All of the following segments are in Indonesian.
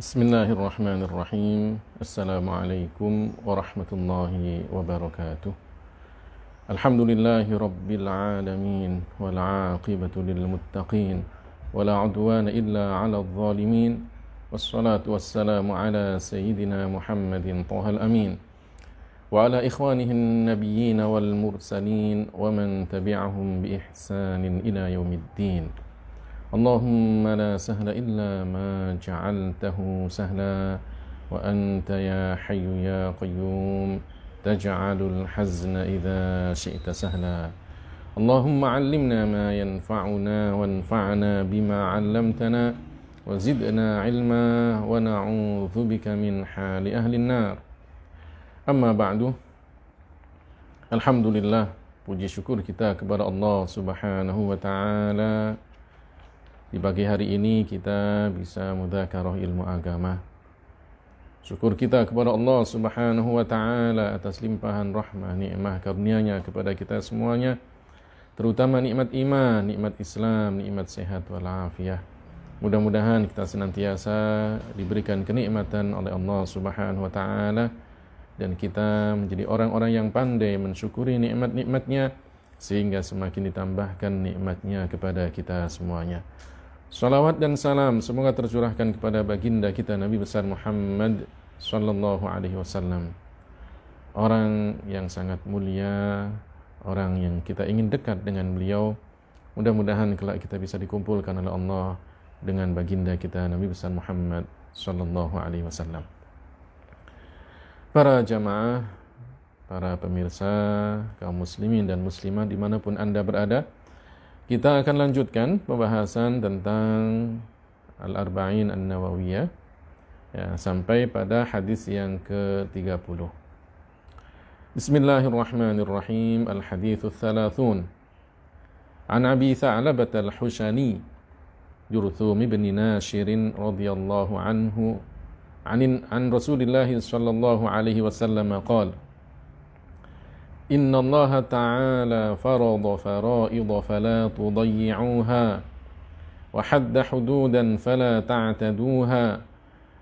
Bismillahirrahmanirrahim. Assalamualaikum warahmatullahi wabarakatuh. Alhamdulillahi rabbil alamin wal aqibatu lil muttaqin wala udwana illa 'alal zalimin. Wassalatu wassalamu ala sayyidina Muhammadin thahal amin wa ala ikhwanihi an-nabiyyin wal mursalin wa man tabi'ahum bi ihsanin ila yaumiddin. Allahumma la sahla illa ma ja'altahu sahla wa anta ya hayyu ya qayyum taj'alul hazna idza syi'ta sahla. Allahumma 'allimna ma yanfa'una wanfa'na bima 'allamtana wa zidna 'ilma wa na'udzu bika min hali ahli an-nar. Amma ba'du. Alhamdulillah, puji syukur kita kepada Allah Subhanahu wa taala. Di pagi hari ini kita bisa mudzakarah ilmu agama. Syukur kita kepada Allah Subhanahu wa taala atas limpahan rahmah, nikmah karunia-Nya kepada kita semuanya, terutama nikmat iman, nikmat Islam, nikmat sehat wal afiyah. Mudah-mudahan kita senantiasa diberikan kenikmatan oleh Allah Subhanahu wa taala dan kita menjadi orang-orang yang pandai mensyukuri nikmat-nikmatnya sehingga semakin ditambahkan nikmatnya kepada kita semuanya. Salawat dan salam semoga tercurahkan kepada baginda kita Nabi besar Muhammad sallallahu alaihi wasallam. Orang yang sangat mulia, orang yang kita ingin dekat dengan beliau. Mudah-mudahan kelak kita bisa dikumpulkan oleh Allah dengan baginda kita Nabi besar Muhammad sallallahu alaihi wasallam. Para jamaah, para pemirsa, kaum muslimin dan muslimat dimanapun Anda berada, kita akan lanjutkan pembahasan tentang Al-Arba'in An-Nawawiyah ya, sampai pada hadis yang ke-30. Bismillahirrahmanirrahim. Al-haditsu tsalathun. An Abi Tha'labah Al-Hushani Jurthum ibn Nashir radhiyallahu anhu an Rasulillah sallallahu alaihi wasallam qala: Inna Allah Ta'ala farada fara'idha fala tudayyi'uha wa hadda hududan fala ta'taduha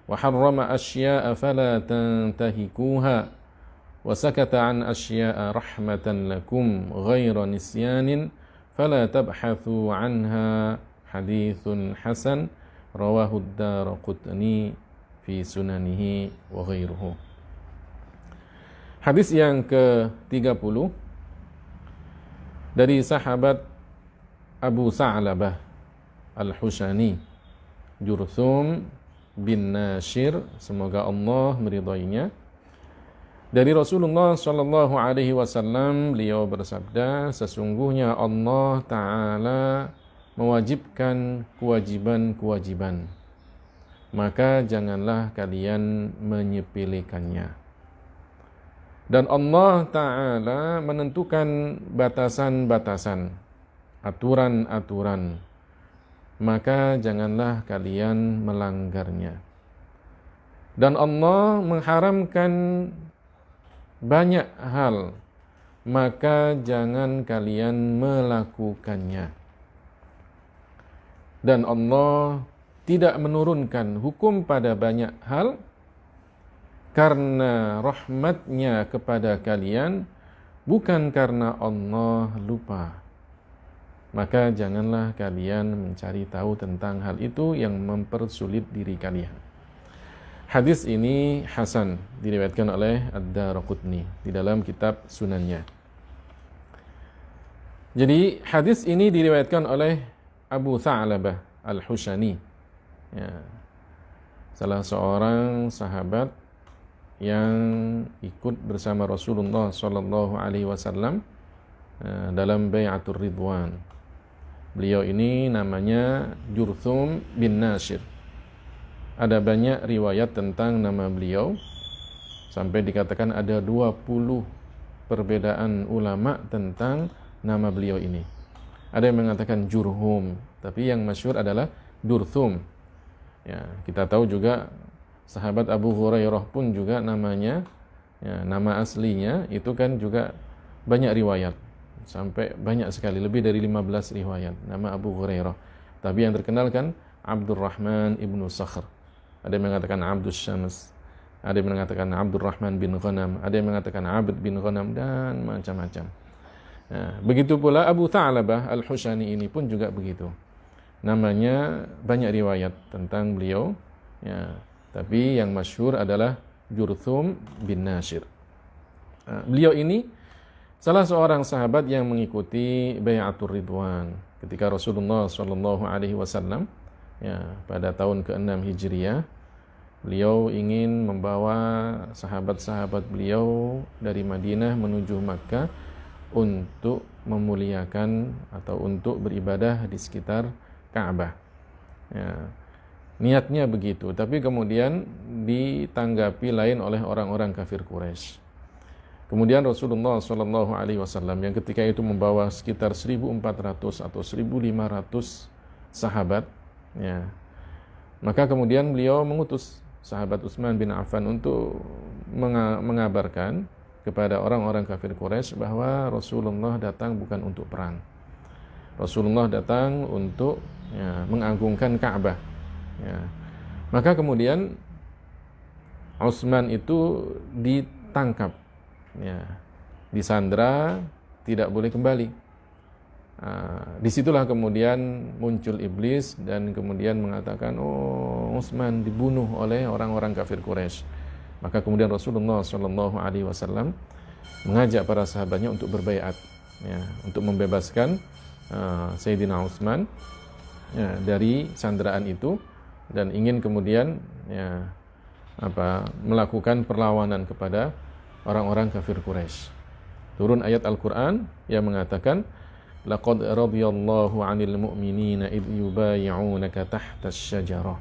wa harrama asya'a fala tantahikuha wa sakata an asya'a rahmatan lakum ghaira nisyanin fala tabhathu anha. Hadithun hasan rawahu ad-Daraqutni fi sunanihi wa ghairuhu. Hadis yang ke-30 dari sahabat Abu Tha'labah Al-Hushani Jurthum bin Nashir, semoga Allah meridainya. Dari Rasulullah sallallahu alaihi wasallam, beliau bersabda, sesungguhnya Allah Ta'ala mewajibkan kewajiban-kewajiban, maka janganlah kalian menyepelekannya. Dan Allah Ta'ala menentukan batasan-batasan, aturan-aturan, maka janganlah kalian melanggarnya. Dan Allah mengharamkan banyak hal, maka jangan kalian melakukannya. Dan Allah tidak menurunkan hukum pada banyak hal karena rahmatnya kepada kalian, bukan karena Allah lupa. Maka janganlah kalian mencari tahu tentang hal itu yang mempersulit diri kalian. Hadis ini hasan, diriwayatkan oleh Ad-Daraqutni di dalam kitab sunannya. Jadi hadis ini diriwayatkan oleh Abu Tha'labah Al-Hushani ya, salah seorang sahabat yang ikut bersama Rasulullah sallallahu alaihi wasallam dalam Bai'atur Ridwan. Beliau ini namanya Jurthum bin Nashir. Ada banyak riwayat tentang nama beliau, sampai dikatakan ada 20 perbedaan ulama tentang nama beliau ini. Ada yang mengatakan Jurhum, tapi yang masyhur adalah Jurthum. Ya, kita tahu juga sahabat Abu Hurairah pun juga namanya, ya, nama aslinya itu kan juga banyak riwayat. Sampai banyak sekali, lebih dari 15 riwayat nama Abu Hurairah. Tapi yang terkenal kan Abdurrahman ibnu Sakhr. ada yang mengatakan Abdus Syams, ada yang mengatakan Abdurrahman bin Ghanam, ada yang mengatakan Abd bin Ghanam, dan macam-macam. Nah, begitu pula Abu Tha'labah Al-Hushani ini pun juga begitu. Namanya banyak riwayat tentang beliau, ya, tapi yang masyhur adalah Jurthum bin Nashir. Beliau ini salah seorang sahabat yang mengikuti Bai'atur Ridwan ketika Rasulullah Shallallahu Alaihi Wasallam, ya, pada tahun ke-6 Hijriah, beliau ingin membawa sahabat-sahabat beliau dari Madinah menuju Makkah untuk memuliakan atau untuk beribadah di sekitar Ka'bah. Ya, niatnya begitu, tapi kemudian ditanggapi lain oleh orang-orang kafir Quraisy. Kemudian Rasulullah Shallallahu Alaihi Wasallam yang ketika itu membawa sekitar 1.400 atau 1.500 sahabat, ya, maka kemudian beliau mengutus sahabat Utsman bin Affan untuk mengabarkan kepada orang-orang kafir Quraisy bahwa Rasulullah datang bukan untuk perang. Rasulullah datang untuk, ya, mengagungkan Ka'bah. Ya. Maka kemudian Utsman itu ditangkap, ya, disandra, tidak boleh kembali. Disitulah kemudian muncul iblis dan kemudian mengatakan, oh, Utsman dibunuh oleh orang-orang kafir Quraisy. Maka kemudian Rasulullah Shallallahu Alaihi Wasallam mengajak para sahabatnya untuk berbaiat, ya, untuk membebaskan Sayyidina Utsman, ya, dari sandraan itu, dan ingin kemudian, ya, melakukan perlawanan kepada orang-orang kafir Quraisy. Turun ayat Al-Quran yang mengatakan, laqad radiyallahu 'anil mu'minina id yubay'unaka tahta asy-syajarah.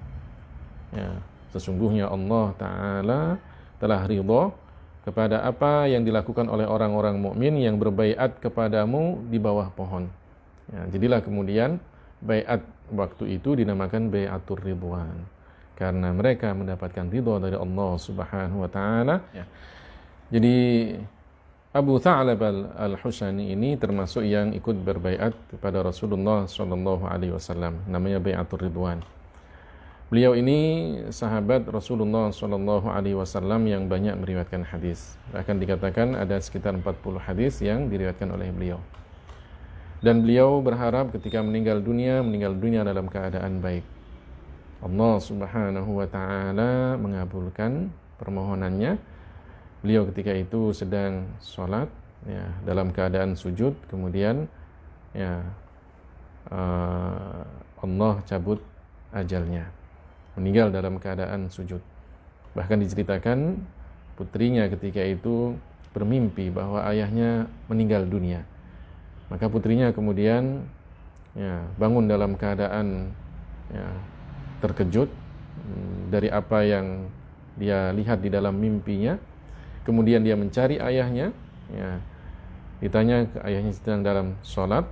Ya, sesungguhnya Allah Ta'ala telah ridha kepada apa yang dilakukan oleh orang-orang mukmin yang berbaiat kepadamu di bawah pohon. Ya, jadilah kemudian baiat waktu itu dinamakan Bai'atur Ridwan, karena mereka mendapatkan ridha dari Allah Subhanahu wa Ta'ala. Ya. Jadi Abu Tha'labah Al-Hushani ini termasuk yang ikut berbaiat kepada Rasulullah Shallallahu Alaihi Wasallam, namanya Bai'atur Ridwan. Beliau ini sahabat Rasulullah Shallallahu Alaihi Wasallam yang banyak meriwayatkan hadis. Bahkan dikatakan ada sekitar 40 hadis yang diriwayatkan oleh beliau. Dan beliau berharap ketika meninggal dunia dalam keadaan baik. Allah Subhanahu wa Ta'ala mengabulkan permohonannya. Beliau ketika itu sedang sholat, ya, dalam keadaan sujud, kemudian, ya, Allah cabut ajalnya, meninggal dalam keadaan sujud. Bahkan diceritakan putrinya ketika itu bermimpi bahwa ayahnya meninggal dunia. Maka putrinya kemudian, ya, bangun dalam keadaan, ya, terkejut dari apa yang dia lihat di dalam mimpinya. Kemudian dia mencari ayahnya, ya, ditanya ayahnya sedang dalam sholat.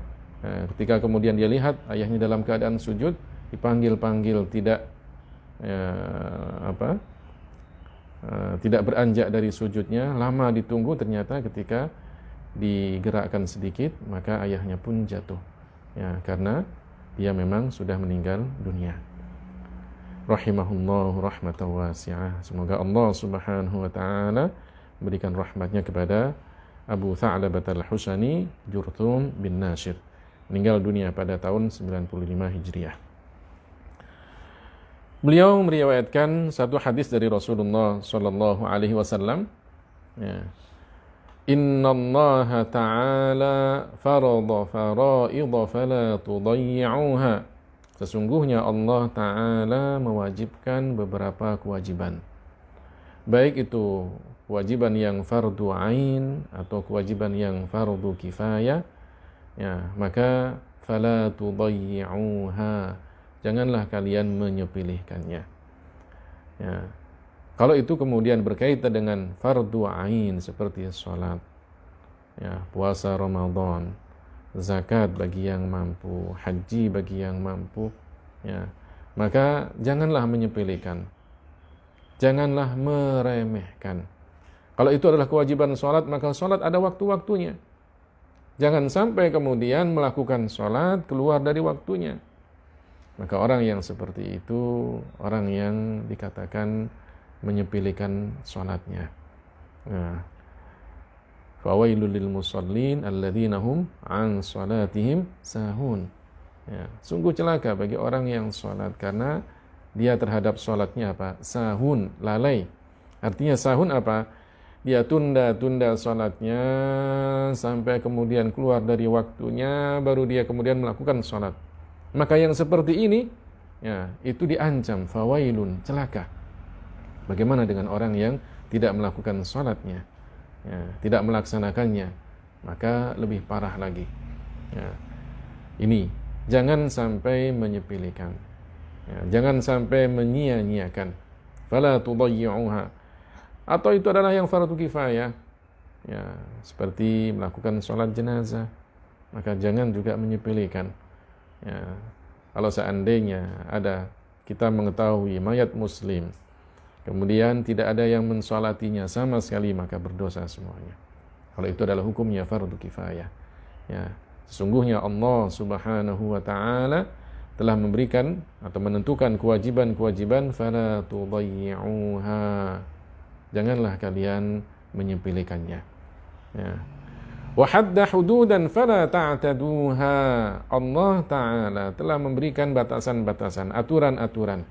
Ketika kemudian dia lihat ayahnya dalam keadaan sujud, dipanggil-panggil tidak, ya, tidak beranjak dari sujudnya. Lama ditunggu, ternyata ketika digerakkan sedikit maka ayahnya pun jatuh, ya, karena dia memang sudah meninggal dunia. Rahimahullahu rahmatan wasi'ah. Semoga Allah Subhanahu wa Ta'ala berikan rahmatnya kepada Abu Tha'labah Al-Hushani Jurthum bin Nashir, meninggal dunia pada tahun 95 Hijriah. Beliau meriwayatkan satu hadis dari Rasulullah Shallallahu Alaihi Wasallam, ya, Inna Allah Ta'ala farada faraidha fala tudayyi'uha. Sesungguhnya Allah Ta'ala mewajibkan beberapa kewajiban, baik itu kewajiban yang fardu ain atau kewajiban yang fardu kifayah, ya, maka fala tudayyi'uha, janganlah kalian menyepelekannya. Ya. Kalau itu kemudian berkaitan dengan fardu ain seperti salat, ya, puasa Ramadan, zakat bagi yang mampu, haji bagi yang mampu, ya, maka janganlah menyepelekan, janganlah meremehkan. Kalau itu adalah kewajiban salat, maka salat ada waktu-waktunya. Jangan sampai kemudian melakukan salat keluar dari waktunya. Maka orang yang seperti itu orang yang dikatakan menyepelekan salatnya. Nah, fawailul lil musallin alladzina hum an salatihim sahun. Ya, sungguh celaka bagi orang yang salat karena dia terhadap salatnya apa? Sahun, lalai. Artinya sahun apa? Dia tunda-tunda salatnya sampai kemudian keluar dari waktunya, baru dia kemudian melakukan salat. Maka yang seperti ini, ya, itu diancam fawailun, celaka. Bagaimana dengan orang yang tidak melakukan salatnya, ya, tidak melaksanakannya, maka lebih parah lagi. Ya, ini jangan sampai menyepelekan, ya, jangan sampai menyia-nyiakan. Fala tudayyi'uha. Atau itu adalah yang fardu kifayah, ya, seperti melakukan sholat jenazah, maka jangan juga menyepelekan. Ya, kalau seandainya ada kita mengetahui mayat muslim, kemudian tidak ada yang mensolatinya sama sekali, maka berdosa semuanya. Kalau itu adalah hukumnya fardu kifayah. Ya, sesungguhnya Allah Subhanahu wa taala telah memberikan atau menentukan kewajiban-kewajiban, fala tudayyi'uha. Janganlah kalian menyepelekannya. Ya. Wa hadda hududan fala ta'taduha. Allah taala telah memberikan batasan-batasan, aturan-aturan.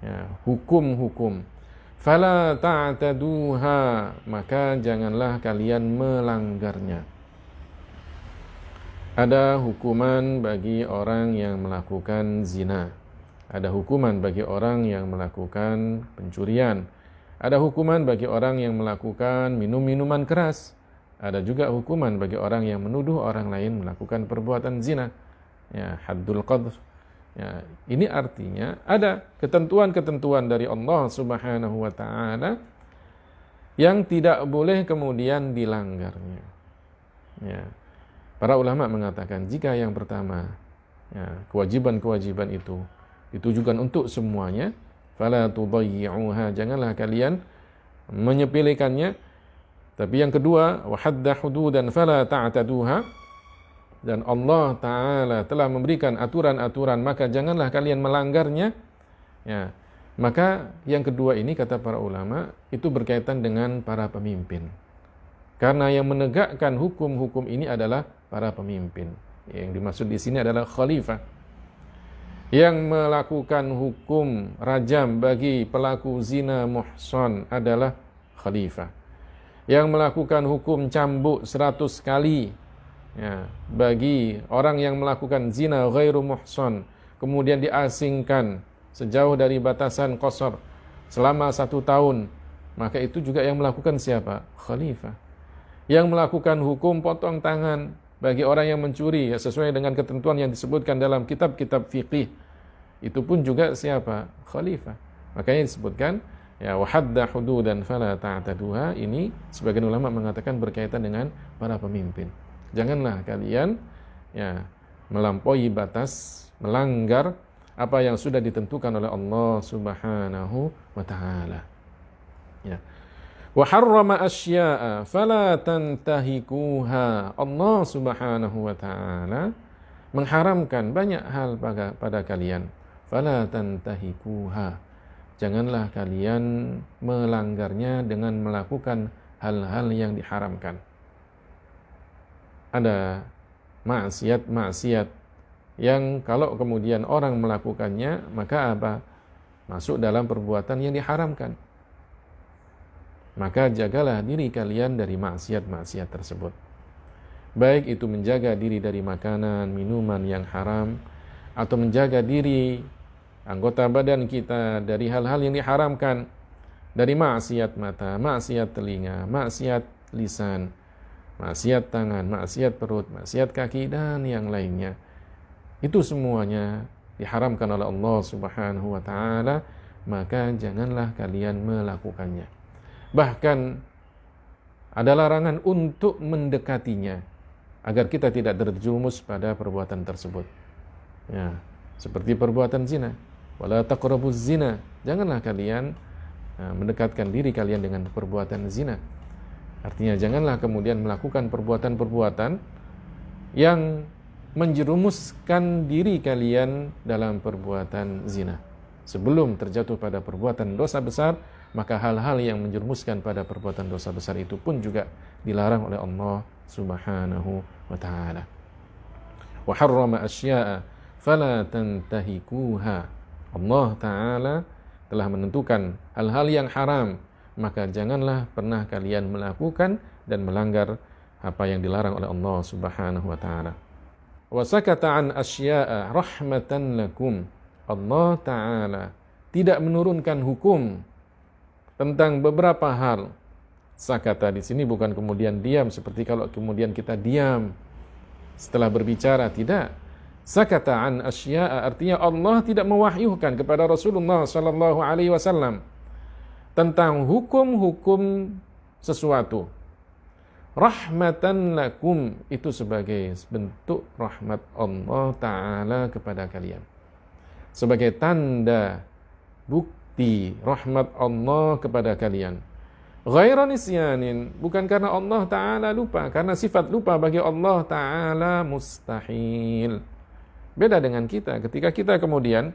Ya, hukum-hukum. Fala ta'taduha, maka janganlah kalian melanggarnya. Ada hukuman bagi orang yang melakukan zina. Ada hukuman bagi orang yang melakukan pencurian. Ada hukuman bagi orang yang melakukan minum-minuman keras. Ada juga hukuman bagi orang yang menuduh orang lain melakukan perbuatan zina. Ya, haddul qadhf. Ya, ini artinya ada ketentuan-ketentuan dari Allah Subhanahu wa taala yang tidak boleh kemudian dilanggarnya. Ya. Para ulama mengatakan jika yang pertama, ya, kewajiban-kewajiban itu ditujukan untuk semuanya, fala tudayyi'uha, janganlah kalian menyepelekannya. Tapi yang kedua, wa hadda hududan fala ta'taduha, dan Allah taala telah memberikan aturan-aturan, maka janganlah kalian melanggarnya. Ya. Maka yang kedua ini kata para ulama itu berkaitan dengan para pemimpin. Karena yang menegakkan hukum-hukum ini adalah para pemimpin. Yang dimaksud di sini adalah khalifah. Yang melakukan hukum rajam bagi pelaku zina muhsan adalah khalifah. Yang melakukan hukum cambuk 100 kali, ya, bagi orang yang melakukan zina ghairu muhsan, kemudian diasingkan sejauh dari batasan qasar selama 1 tahun, maka itu juga yang melakukan siapa? Khalifah. Yang melakukan hukum potong tangan bagi orang yang mencuri, ya, sesuai dengan ketentuan yang disebutkan dalam kitab-kitab fiqih, itu pun juga siapa? Khalifah. Makanya disebutkan, ya, wa hadda hududan fala ta'taduha, ini sebagian ulama mengatakan berkaitan dengan para pemimpin. Janganlah kalian, ya, melampaui batas, melanggar apa yang sudah ditentukan oleh Allah Subhanahu wa taala. Ya. Wa harrama asya'a fala tantahikuha. Allah Subhanahu wa taala mengharamkan banyak hal pada kalian. Fala tantahikuha. Janganlah kalian melanggarnya dengan melakukan hal-hal yang diharamkan. Ada maksiat-maksiat yang kalau kemudian orang melakukannya, maka apa? Masuk dalam perbuatan yang diharamkan. Maka jagalah diri kalian dari maksiat-maksiat tersebut. Baik itu menjaga diri dari makanan, minuman yang haram, atau menjaga diri anggota badan kita dari hal-hal yang diharamkan, dari maksiat mata, maksiat telinga, maksiat lisan, maksiat tangan, maksiat perut, maksiat kaki, dan yang lainnya. Itu semuanya diharamkan oleh Allah Subhanahu wa taala, maka janganlah kalian melakukannya. Bahkan ada larangan untuk mendekatinya agar kita tidak terjerumus pada perbuatan tersebut. Ya, seperti perbuatan zina. Wala taqrabuz zina. Janganlah kalian mendekatkan diri kalian dengan perbuatan zina. Artinya janganlah kemudian melakukan perbuatan-perbuatan yang menjerumuskan diri kalian dalam perbuatan zina. Sebelum terjatuh pada perbuatan dosa besar, maka hal-hal yang menjerumuskan pada perbuatan dosa besar itu pun juga dilarang oleh Allah Subhanahu wa ta'ala. Wa harrama asya'a fala tantahikuha. Allah Ta'ala telah menentukan hal-hal yang haram, maka janganlah pernah kalian melakukan dan melanggar apa yang dilarang oleh Allah Subhanahu wa ta'ala. Wa sakata an asya'a rahmatan lakum. Allah Ta'ala tidak menurunkan hukum tentang beberapa hal. Sakata di sini bukan kemudian diam seperti kalau kemudian kita diam setelah berbicara, tidak. Sakata an asya'a artinya Allah tidak mewahyukan kepada Rasulullah sallallahu alaihi wasallam tentang hukum-hukum sesuatu. Rahmatan lakum itu sebagai bentuk rahmat Allah Ta'ala kepada kalian, sebagai tanda bukti rahmat Allah kepada kalian. Ghairan nisyanin, bukan karena Allah Ta'ala lupa, karena sifat lupa bagi Allah Ta'ala mustahil. Beda dengan kita, ketika kita kemudian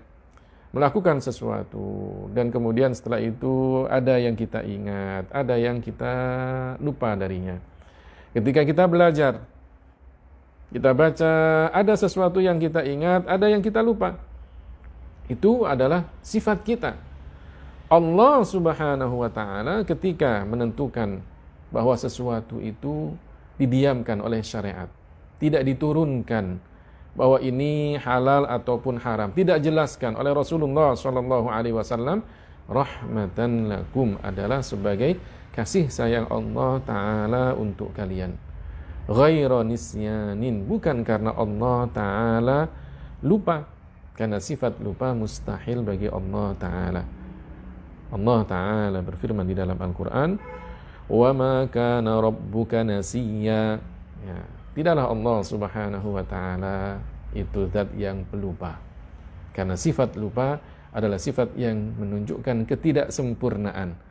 melakukan sesuatu dan kemudian setelah itu ada yang kita ingat, ada yang kita lupa darinya. Ketika kita belajar, kita baca, ada sesuatu yang kita ingat, ada yang kita lupa. Itu adalah sifat kita. Allah Subhanahu wa ta'ala ketika menentukan bahwa sesuatu itu didiamkan oleh syariat, tidak diturunkan bahwa ini halal ataupun haram, tidak jelaskan oleh Rasulullah sallallahu alaihi wasallam, rahmatan lakum adalah sebagai kasih sayang Allah Ta'ala untuk kalian. Ghaira nisyanin, bukan karena Allah Ta'ala lupa, karena sifat lupa mustahil bagi Allah Ta'ala. Allah Ta'ala berfirman di dalam Al-Quran, wa ma kana rabbuka nasiya. Ya, tidaklah Allah Subhanahu wa ta'ala itu zat yang pelupa. Karena sifat lupa adalah sifat yang menunjukkan ketidaksempurnaan.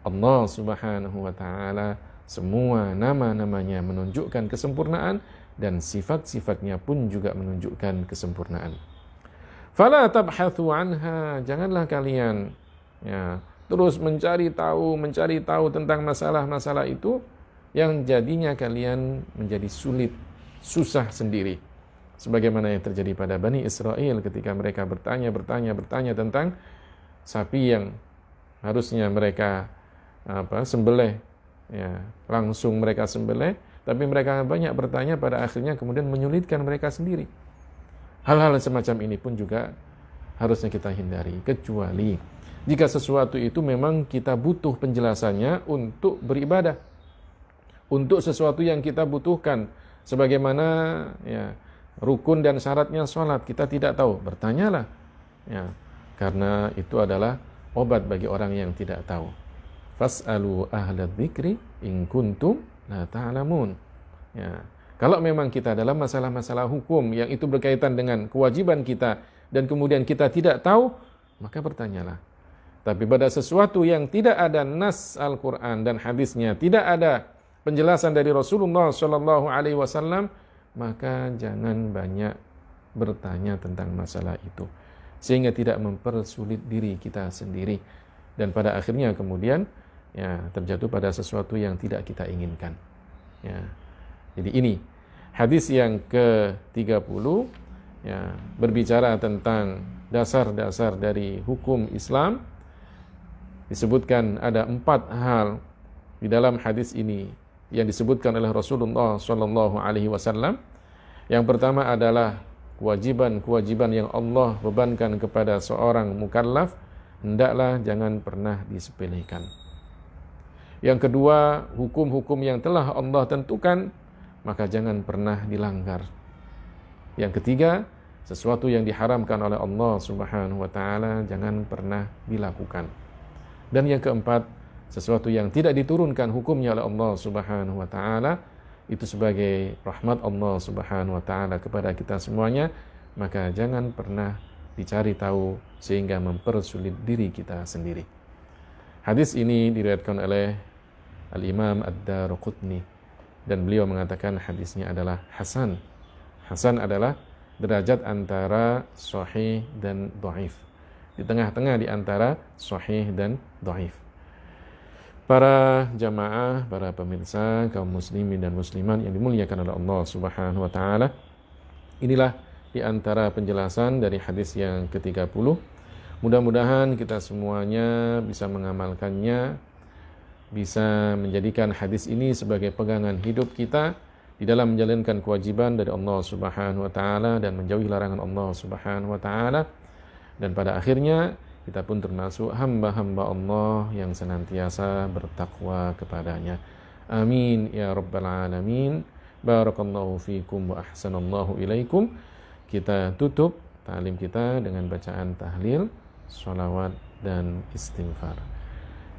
Allah Subhanahu wa ta'ala semua nama-namanya menunjukkan kesempurnaan dan sifat-sifatnya pun juga menunjukkan kesempurnaan. Fala tabhathu anha, janganlah kalian terus mencari tahu tentang masalah-masalah itu yang jadinya kalian menjadi sulit, susah sendiri. Sebagaimana yang terjadi pada Bani Israel ketika mereka bertanya tentang sapi yang harusnya mereka sembelih, langsung mereka sembelih, tapi mereka banyak bertanya, pada akhirnya kemudian menyulitkan mereka sendiri. Hal-hal semacam ini pun juga harusnya kita hindari, kecuali jika sesuatu itu memang kita butuh penjelasannya untuk beribadah, untuk sesuatu yang kita butuhkan, sebagaimana rukun dan syaratnya sholat kita tidak tahu, bertanyalah, karena itu adalah obat bagi orang yang tidak tahu. Fas'alu ahla dzikri in kuntum la ta'lamun. Kalau memang kita dalam masalah-masalah hukum yang itu berkaitan dengan kewajiban kita dan kemudian kita tidak tahu, maka bertanyalah. Tapi pada sesuatu yang tidak ada nas Al-Quran dan hadisnya, tidak ada penjelasan dari Rasulullah Sallallahu Alaihi Wasallam, maka jangan banyak bertanya tentang masalah itu, sehingga tidak mempersulit diri kita sendiri dan pada akhirnya kemudian terjatuh pada sesuatu yang tidak kita inginkan. Jadi ini hadis yang ke-30 berbicara tentang dasar-dasar dari hukum Islam. Disebutkan ada 4 hal di dalam hadis ini yang disebutkan oleh Rasulullah Sallallahu Alaihi Wasallam. Yang pertama adalah kewajiban-kewajiban yang Allah bebankan kepada seorang mukallaf, hendaklah jangan pernah disepelekan. Yang kedua, hukum-hukum yang telah Allah tentukan, maka jangan pernah dilanggar. Yang ketiga, sesuatu yang diharamkan oleh Allah Subhanahu wa ta'ala jangan pernah dilakukan. Dan yang keempat, sesuatu yang tidak diturunkan hukumnya oleh Allah Subhanahu wa ta'ala, itu sebagai rahmat Allah Subhanahu wa ta'ala kepada kita semuanya, maka jangan pernah dicari tahu sehingga mempersulit diri kita sendiri. Hadis ini diriwayatkan oleh Al-Imam Ad-Daraqutni dan beliau mengatakan hadisnya adalah hasan. Hasan adalah derajat antara sahih dan dhaif. Di tengah-tengah di antara sahih dan dhaif. Para jamaah, para pemirsa, kaum muslimin dan muslimat yang dimuliakan oleh Allah Subhanahu wa taala. Inilah di antara penjelasan dari hadis yang ke-30. Mudah-mudahan kita semuanya bisa mengamalkannya, bisa menjadikan hadis ini sebagai pegangan hidup kita di dalam menjalankan kewajiban dari Allah Subhanahu wa taala dan menjauhi larangan Allah Subhanahu wa taala. Dan pada akhirnya kita pun termasuk hamba-hamba Allah yang senantiasa bertakwa kepadanya. Amin ya rabbal alamin. Barakallahu fikum wa ahsanallahu ilaikum. Kita tutup ta'lim kita dengan bacaan tahlil, sholawat dan istighfar.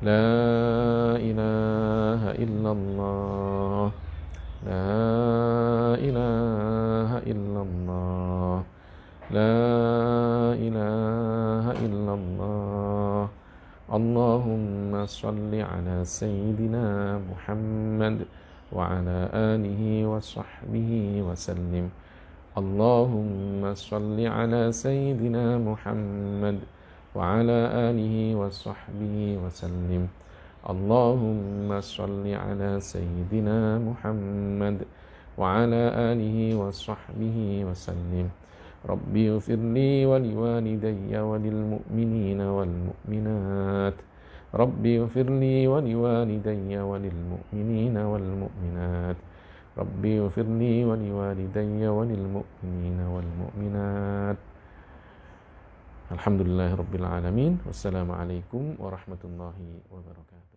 La ilaha illallah. La ilaha illallah. La ilaha illallah. Allahumma salli ala Sayyidina Muhammad wa ala alihi wa sahbihi wa sallim. Allahumma salli ala Sayyidina Muhammad wa ala alihi wa sahbihi wa sallim. Allahumma salli ala Sayyidina Muhammad wa ala alihi wa sahbihi wa sallim. Rabbi ighfirli wa liwalidayya wa lilmu'minina wal mu'minat. Rabbi ighfirli wa liwalidayya wa lilmu'minina wal mu'minat. Rabbi ighfirli wa liwalidayya wa lilmu'minina wal mu'minat. Alhamdulillahirabbil alamin. Wassalamualaikum warahmatullahi wabarakatuh.